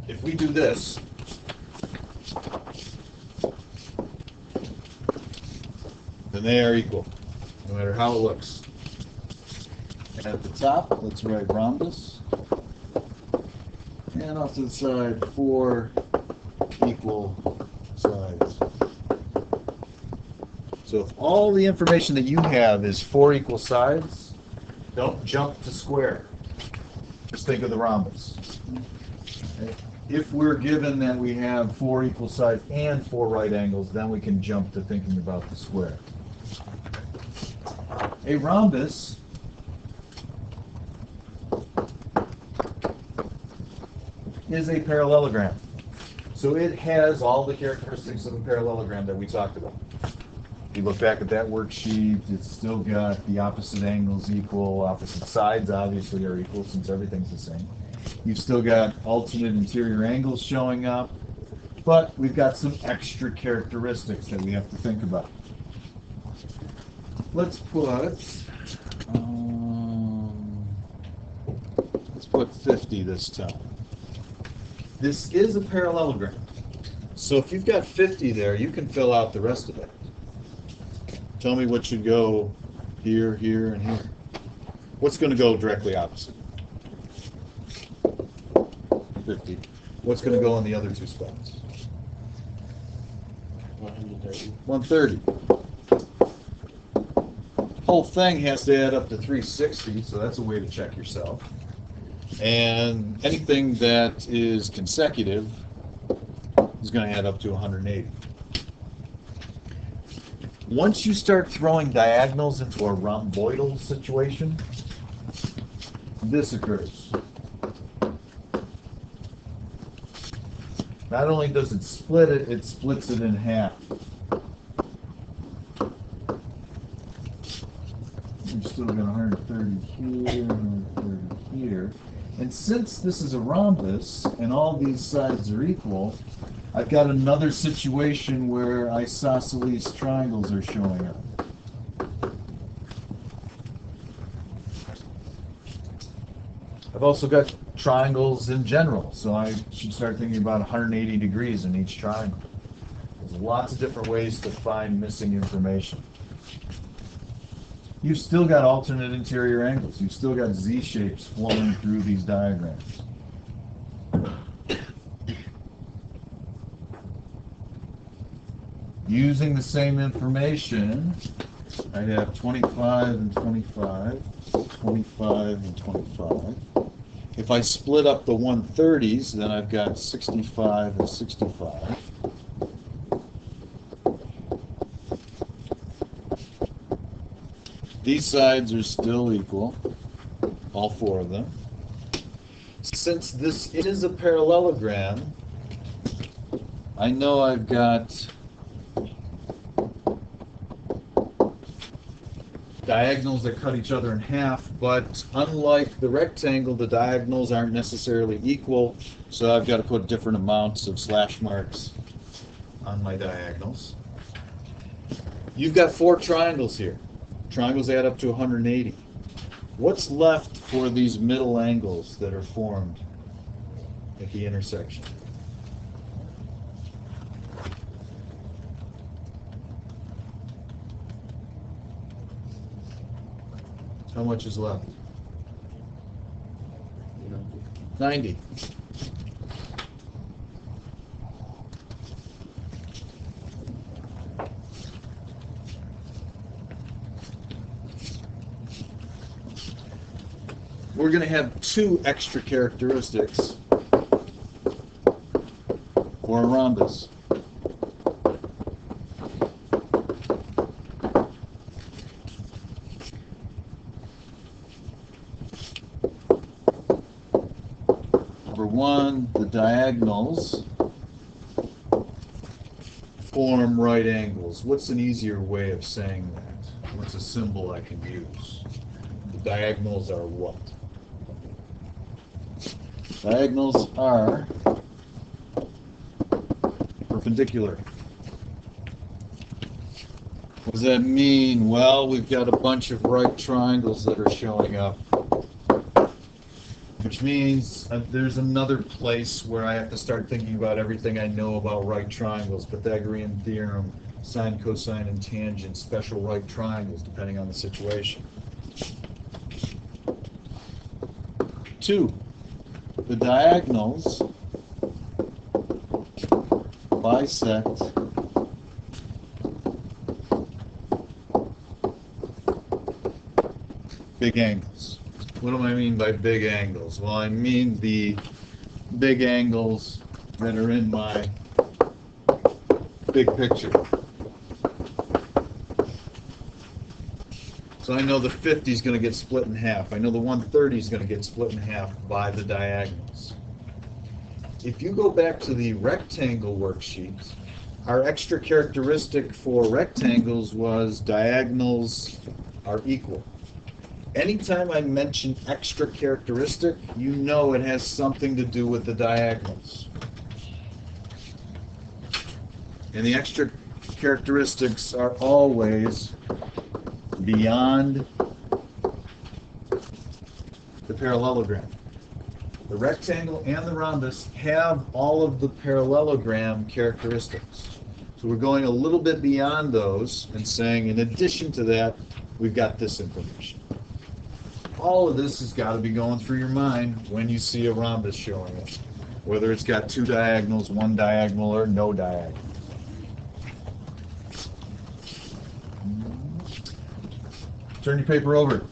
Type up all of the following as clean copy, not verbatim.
if we do this, then they are equal, no matter how it looks. And at the top, let's write rhombus. And off to the side, 4 equal sides. So if all the information that you have is 4 equal sides, don't jump to square. Just think of the rhombus. Okay? If we're given that we have 4 equal sides and 4 right angles, then we can jump to thinking about the square. A rhombus is a parallelogram. So it has all the characteristics of a parallelogram that we talked about. If you look back at that worksheet, it's still got the opposite angles equal, opposite sides obviously are equal since everything's the same. You've still got alternate interior angles showing up, but we've got some extra characteristics that we have to think about. Let's put 50 this time. This is a parallelogram. So if you've got 50 there, you can fill out the rest of it. Tell me what should go here, here, and here. What's going to go directly opposite? 50. What's going to go in the other 2 spots? 130. 130. Whole thing has to add up to 360, so that's a way to check yourself. And anything that is consecutive is going to add up to 180. Once you start throwing diagonals into a rhomboidal situation, this occurs. Not only does it split it, it splits it in half. You've still got 130 here, 130 here. And since this is a rhombus and all these sides are equal, I've got another situation where isosceles triangles are showing up. I've also got triangles in general, so I should start thinking about 180 degrees in each triangle. There's lots of different ways to find missing information. You've still got alternate interior angles. You've still got Z-shapes flowing through these diagrams. Using the same information, I'd have 25 and 25, 25 and 25. If I split up the 130s, then I've got 65 and 65. These sides are still equal, all 4 of them. Since this is a parallelogram, I know I've got diagonals that cut each other in half, but unlike the rectangle, the diagonals aren't necessarily equal, so I've got to put different amounts of slash marks on my diagonals. You've got 4 triangles here. Triangles add up to 180. What's left for these middle angles that are formed at the intersection? How much is left? 90. We're going to have 2 extra characteristics for a rhombus. Number 1, the diagonals form right angles. What's an easier way of saying that? What's a symbol I can use? The diagonals are what? Diagonals are perpendicular. What does that mean? Well, we've got a bunch of right triangles that are showing up, which means there's another place where I have to start thinking about everything I know about right triangles, Pythagorean theorem, sine, cosine, and tangent, special right triangles, depending on the situation. 2. The diagonals bisect big angles. What do I mean by big angles? Well, I mean the big angles that are in my big picture. So I know the 50 is going to get split in half. I know the 130 is going to get split in half by the diagonals. If you go back to the rectangle worksheet, our extra characteristic for rectangles was diagonals are equal. Anytime I mention extra characteristic, you know it has something to do with the diagonals. And the extra characteristics are always beyond the parallelogram. The rectangle and the rhombus have all of the parallelogram characteristics. So we're going a little bit beyond those and saying, in addition to that, we've got this information. All of this has got to be going through your mind when you see a rhombus showing up, whether it's got 2 diagonals, 1 diagonal, or no diagonal. Turn your paper over.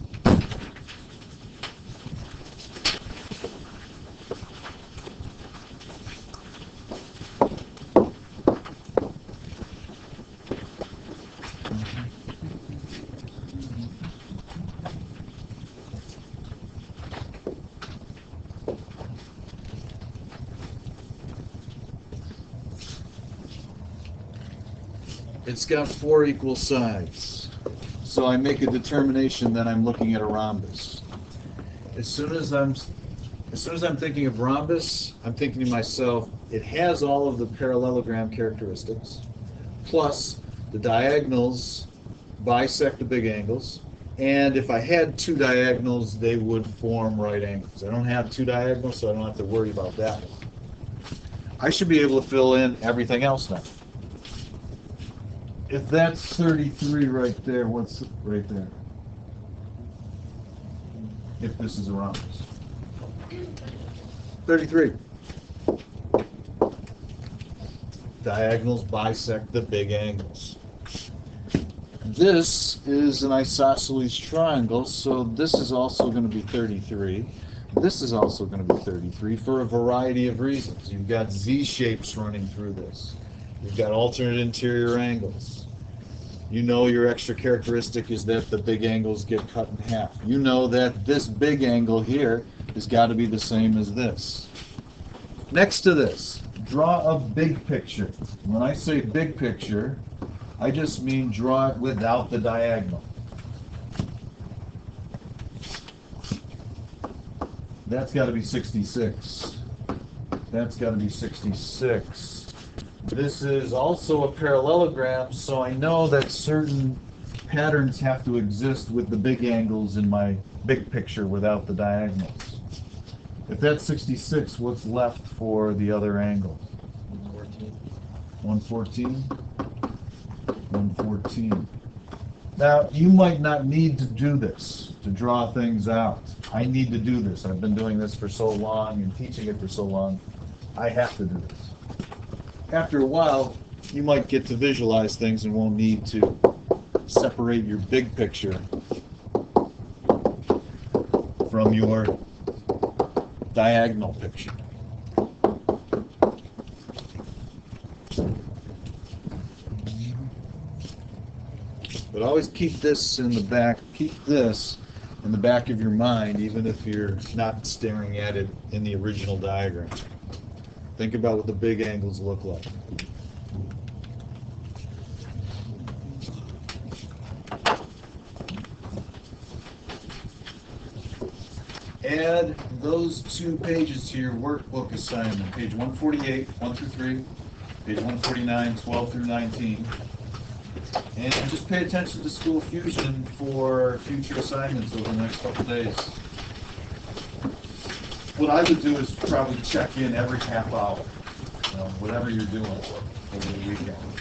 It's got 4 equal sides. So I make a determination that I'm looking at a rhombus. As soon as I'm thinking of rhombus, I'm thinking to myself, it has all of the parallelogram characteristics, plus the diagonals bisect the big angles, and if I had 2 diagonals, they would form right angles. I don't have 2 diagonals, so I don't have to worry about that one. I should be able to fill in everything else now. If that's 33 right there, what's right there? If this is a rhombus. 33. Diagonals bisect the big angles. This is an isosceles triangle, so this is also going to be 33. This is also going to be 33 for a variety of reasons. You've got Z-shapes running through this. You've got alternate interior angles. You know your extra characteristic is that the big angles get cut in half. You know that this big angle here has got to be the same as this. Next to this, draw a big picture. When I say big picture, I just mean draw it without the diagonal. That's got to be 66. That's got to be 66. This is also a parallelogram, so I know that certain patterns have to exist with the big angles in my big picture without the diagonals. If that's 66, what's left for the other angles? 114. 114. Now, you might not need to do this to draw things out. I need to do this. I've been doing this for so long and teaching it for so long. I have to do this. After a while, you might get to visualize things and won't need to separate your big picture from your diagonal picture. But always keep this in the back, keep this in the back of your mind, even if you're not staring at it in the original diagram. Think about what the big angles look like. Add those 2 pages to your workbook assignment, page 148, 1 through 3, page 149, 12 through 19. And just pay attention to School Fusion for future assignments over the next couple days. what I would do is probably check in every half hour, whatever you're doing over the weekend.